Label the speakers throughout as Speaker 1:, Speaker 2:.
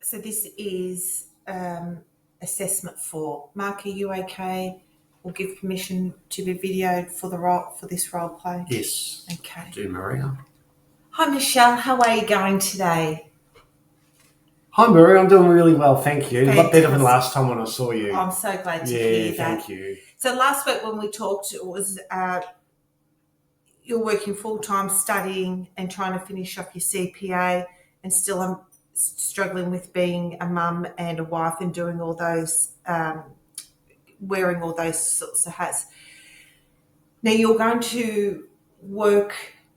Speaker 1: So this is assessment 4. Mark, are you okay? We'll give permission to be videoed for this role play.
Speaker 2: Yes.
Speaker 1: Okay.
Speaker 2: Do Maria.
Speaker 1: Hi Michelle, how are you going today?
Speaker 2: Hi Maria, I'm doing really well, thank you. A lot better than
Speaker 1: Fantastic.
Speaker 2: last time when I saw you.
Speaker 1: I'm so glad to hear that.
Speaker 2: Thank you.
Speaker 1: So last week when we talked, it was you're working full-time studying and trying to finish off your CPA, and still struggling with being a mum and a wife and doing all those, wearing all those sorts of hats. Now you're going to work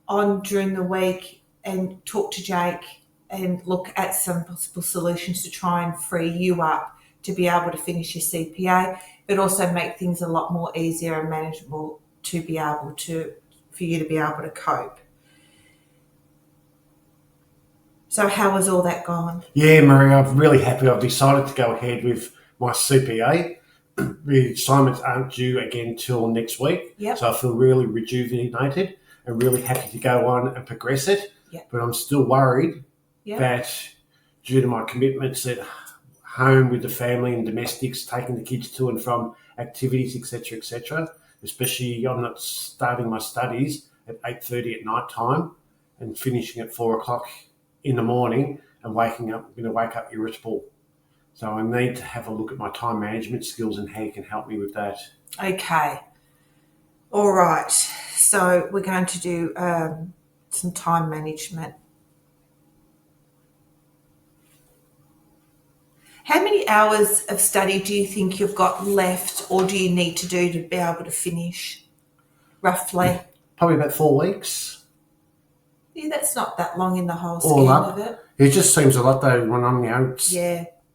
Speaker 1: on during the week and talk to Jake and look at some possible solutions to try and free you up to be able to finish your CPA, but also make things a lot more easier and manageable to be able to, for you to be able to cope. So how has all that gone?
Speaker 2: Yeah, Maria, I'm really happy. I've decided to go ahead with my CPA. The assignments aren't due again till next week.
Speaker 1: Yep.
Speaker 2: So I feel really rejuvenated and really happy to go on and progress it.
Speaker 1: Yep.
Speaker 2: But I'm still worried that due to my commitments at home with the family and domestics, taking the kids to and from activities, etc., especially I'm not starting my studies at 8:30 at night time and finishing at 4 o'clock in the morning and I'm going to wake up irritable. So I need to have a look at my time management skills and how you can help me with that.
Speaker 1: Okay. All right. So we're going to do some time management. How many hours of study do you think you've got left, or do you need to do to be able to finish, roughly?
Speaker 2: Probably about 4 weeks.
Speaker 1: Yeah, that's not that long in the whole scheme of it.
Speaker 2: It just seems a lot though when I'm,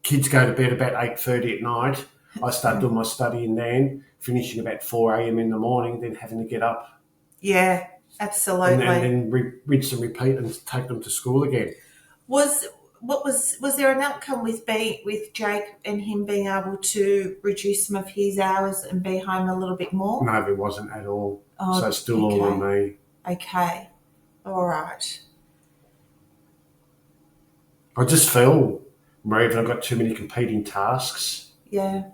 Speaker 2: kids go to bed about 8:30 at night. I start doing my studying then, finishing about 4 a.m. in the morning, then having to get up.
Speaker 1: Yeah, absolutely.
Speaker 2: And then rinse and repeat and take them to school again.
Speaker 1: Was there an outcome with Jake and him being able to reduce some of his hours and be home a little bit more?
Speaker 2: No, there wasn't at all.
Speaker 1: Oh,
Speaker 2: so it's still all on me.
Speaker 1: Okay. All right.
Speaker 2: I just feel, Maria, that I've got too many competing tasks.
Speaker 1: Yeah.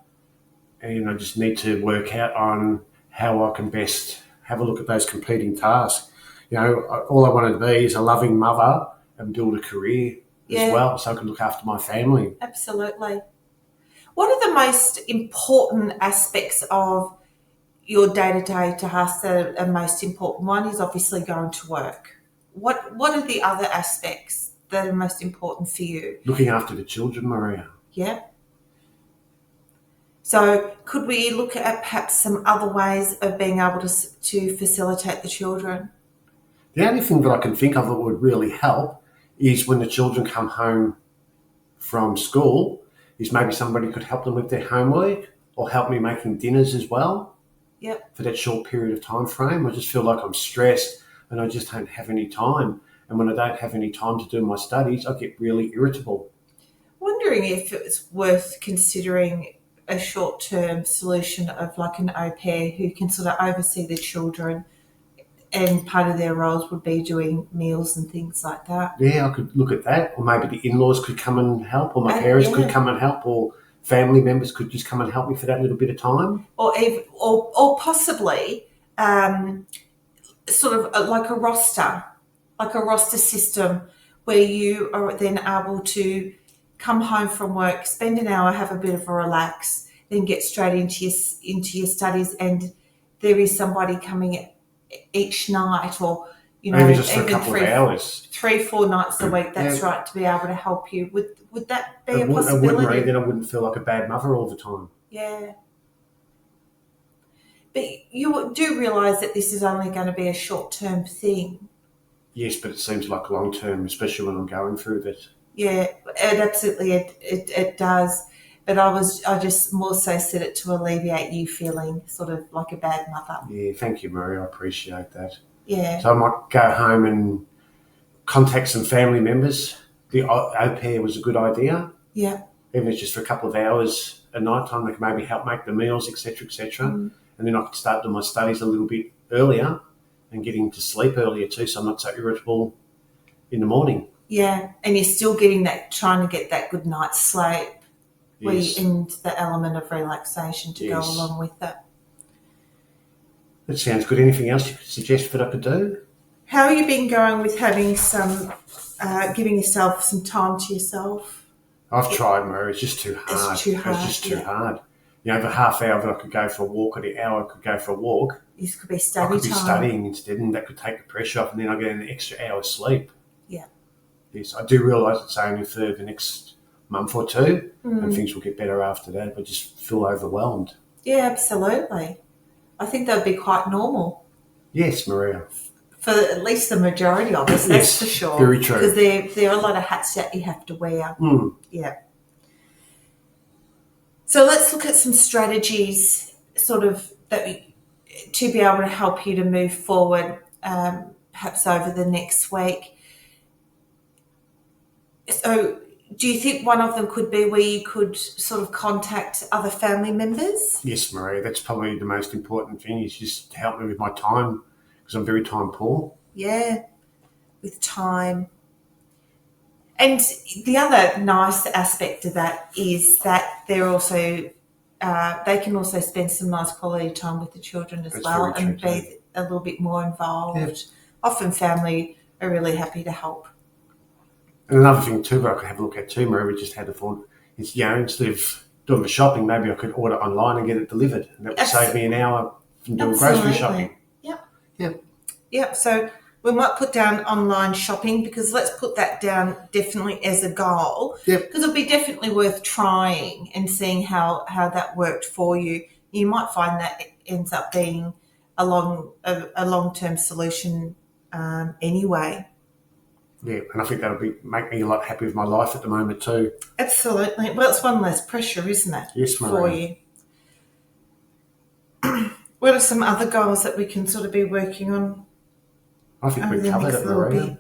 Speaker 2: And I just need to work out on how I can best have a look at those competing tasks. All I want to be is a loving mother and build a career as well, so I can look after my family.
Speaker 1: Absolutely. What are the most important aspects of your day-to-day tasks that are most important? One is obviously going to work. What are the other aspects that are most important for you?
Speaker 2: Looking after the children, Maria.
Speaker 1: Yeah. So could we look at perhaps some other ways of being able to facilitate the children?
Speaker 2: The only thing that I can think of that would really help is when the children come home from school, is maybe somebody could help them with their homework or help me making dinners as well.
Speaker 1: Yep.
Speaker 2: For that short period of time frame. I just feel like I'm stressed and I just don't have any time. And when I don't have any time to do my studies, I get really irritable.
Speaker 1: Wondering if it's worth considering a short-term solution of like an au pair who can sort of oversee the children, and part of their roles would be doing meals and things like that.
Speaker 2: Yeah, I could look at that. Or maybe the in-laws could come and help, or my parents could come and help, or family members could just come and help me for that little bit of time.
Speaker 1: Or possibly sort of like a roster system where you are then able to come home from work, spend an hour, have a bit of a relax, then get straight into your studies, and there is somebody coming each night, or
Speaker 2: even just for a couple of hours,
Speaker 1: 3-4 nights a week. That's right, to be able to help you. Would that be a possibility?
Speaker 2: It wouldn't, then I wouldn't feel like a bad mother all the time.
Speaker 1: Yeah. But you do realise that this is only going to be a short-term thing.
Speaker 2: Yes, but it seems like long-term, especially when I'm going through this.
Speaker 1: Yeah, it does. But I just more so said it to alleviate you feeling sort of like a bad mother.
Speaker 2: Yeah, thank you, Maria. I appreciate that.
Speaker 1: Yeah.
Speaker 2: So I might go home and contact some family members. The au pair was a good idea.
Speaker 1: Yeah.
Speaker 2: Even if it's just for a couple of hours at night time, they can maybe help make the meals, etc., And then I could start doing my studies a little bit earlier and getting to sleep earlier too, so I'm not so irritable in the morning.
Speaker 1: Yeah, and you're still getting that, trying to get that good night's sleep,
Speaker 2: Yes.
Speaker 1: and the element of relaxation to go
Speaker 2: Yes.
Speaker 1: along with it.
Speaker 2: That sounds good. Anything else you could suggest that I could do?
Speaker 1: How have you been going with having giving yourself some time to yourself?
Speaker 2: I've tried, Maria. It's just too hard.
Speaker 1: It's too hard.
Speaker 2: It's just too hard. The half hour that I could go for a walk, or the hour I could go for a walk,
Speaker 1: This could be
Speaker 2: I
Speaker 1: study
Speaker 2: could be
Speaker 1: time.
Speaker 2: studying instead, and that could take the pressure off, and then I get an extra hour's sleep.
Speaker 1: Yeah.
Speaker 2: Yes, I do realise it's only for the next month or two, and things will get better after that. But just feel overwhelmed.
Speaker 1: Yeah, absolutely. I think that would be quite normal
Speaker 2: Yes, Maria.
Speaker 1: for at least the majority of us. That's
Speaker 2: Yes,
Speaker 1: for sure.
Speaker 2: very true.
Speaker 1: Because there are a lot of hats that you have to wear. Yeah. So let's look at some strategies, sort of to be able to help you to move forward, perhaps over the next week. So, do you think one of them could be where you could sort of contact other family members?
Speaker 2: Yes, Maria. That's probably the most important thing. Is just to help me with my time, because I'm very time poor.
Speaker 1: Yeah, with time. And the other nice aspect of that is that they're also they can also spend some nice quality time with the children as
Speaker 2: That's
Speaker 1: well,
Speaker 2: very
Speaker 1: and
Speaker 2: true
Speaker 1: be
Speaker 2: too.
Speaker 1: a little bit more involved.
Speaker 2: Yeah.
Speaker 1: Often family are really happy to help.
Speaker 2: And another thing too that I could have a look at too, Maria, we just had a thought, is, instead of doing the shopping, maybe I could order online and get it delivered. And that would save me an hour from doing grocery shopping.
Speaker 1: Yep. So we might put down online shopping, because let's put that down definitely as a goal.
Speaker 2: Yep.
Speaker 1: Because it'll be definitely worth trying and seeing how that worked for you. You might find that it ends up being a long-term solution anyway.
Speaker 2: Yeah, and I think that'll make me a lot happy with my life at the moment too.
Speaker 1: Absolutely. Well, it's one less pressure, isn't it?
Speaker 2: Yes,
Speaker 1: for
Speaker 2: Maria.
Speaker 1: you. What are some other goals that we can sort of be working on?
Speaker 2: I think
Speaker 1: over
Speaker 2: we've
Speaker 1: the
Speaker 2: covered
Speaker 1: next
Speaker 2: it,
Speaker 1: little
Speaker 2: Maria.
Speaker 1: bit?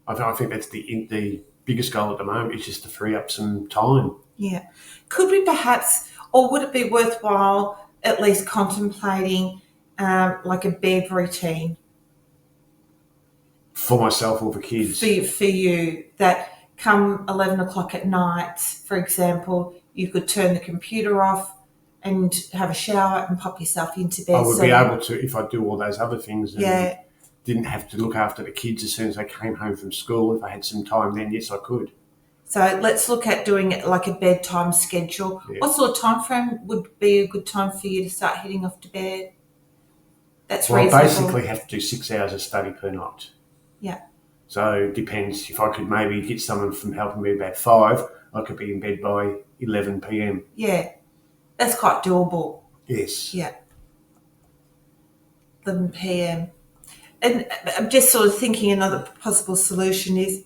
Speaker 2: I think that's the biggest goal at the moment, is just to free up some time.
Speaker 1: Yeah. Could we perhaps, or would it be worthwhile at least contemplating like a bed routine
Speaker 2: For myself or for kids.
Speaker 1: for you, that come 11 o'clock at night, for example, you could turn the computer off and have a shower and pop yourself into bed.
Speaker 2: I would be able to, if I do all those other things, and
Speaker 1: Yeah.
Speaker 2: didn't have to look after the kids as soon as they came home from school. If I had some time then, yes, I could.
Speaker 1: So let's look at doing it like a bedtime schedule.
Speaker 2: Yeah.
Speaker 1: What sort of time frame would be a good time for you to start heading off to bed? That's
Speaker 2: Well,
Speaker 1: reasonable.
Speaker 2: I basically have to do 6 hours of study per night.
Speaker 1: Yeah.
Speaker 2: So it depends. If I could maybe get someone from helping me about 5, I could be in bed by 11 p.m.
Speaker 1: Yeah. That's quite doable.
Speaker 2: Yes.
Speaker 1: Yeah. 11 p.m. And I'm just sort of thinking another possible solution is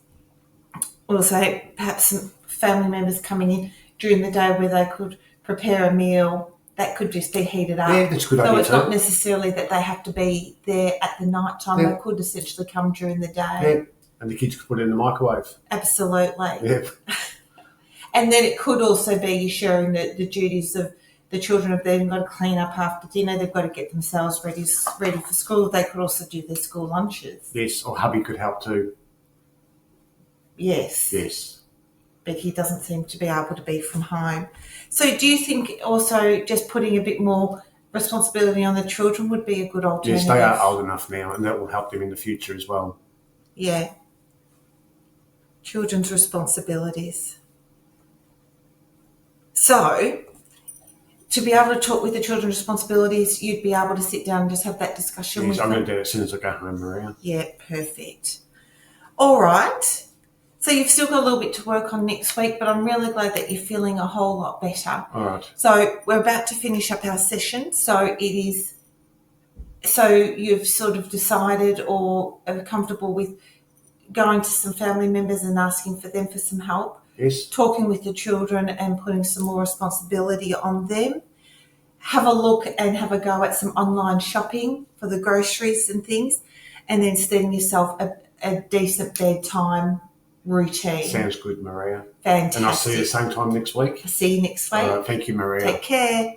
Speaker 1: also perhaps some family members coming in during the day where they could prepare a meal that could just be heated up.
Speaker 2: Yeah, that's a good idea
Speaker 1: So it's
Speaker 2: too.
Speaker 1: not necessarily that they have to be there at the night time.
Speaker 2: Yeah.
Speaker 1: They could essentially come during the day.
Speaker 2: Yeah. And the kids could put it in the microwave.
Speaker 1: Absolutely.
Speaker 2: Yeah.
Speaker 1: And then it could also be you sharing the duties of the children. Have then got to clean up after dinner. They've got to get themselves ready for school. They could also do their school lunches.
Speaker 2: Yes, or hubby could help too.
Speaker 1: Yes.
Speaker 2: Yes.
Speaker 1: But he doesn't seem to be able to be from home. So do you think also just putting a bit more responsibility on the children would be a good alternative?
Speaker 2: Yes, they are old enough now, and that will help them in the future as well.
Speaker 1: Yeah. Children's responsibilities. So, to be able to talk with the children's responsibilities, you'd be able to sit down and just have that discussion
Speaker 2: Yes,
Speaker 1: with
Speaker 2: I'm
Speaker 1: them?
Speaker 2: going to do it as soon as I go home, Maria.
Speaker 1: Yeah, perfect. All right. So you've still got a little bit to work on next week, but I'm really glad that you're feeling a whole lot better.
Speaker 2: All right.
Speaker 1: So we're about to finish up our session. So you've sort of decided or are comfortable with going to some family members and asking for them for some help,
Speaker 2: Yes.
Speaker 1: talking with the children and putting some more responsibility on them. Have a look and have a go at some online shopping for the groceries and things, and then setting yourself a decent bedtime routine.
Speaker 2: Sounds good, Maria.
Speaker 1: Fantastic.
Speaker 2: And I'll see you the same time next week.
Speaker 1: See you next week.
Speaker 2: All right. Thank you, Maria.
Speaker 1: Take care.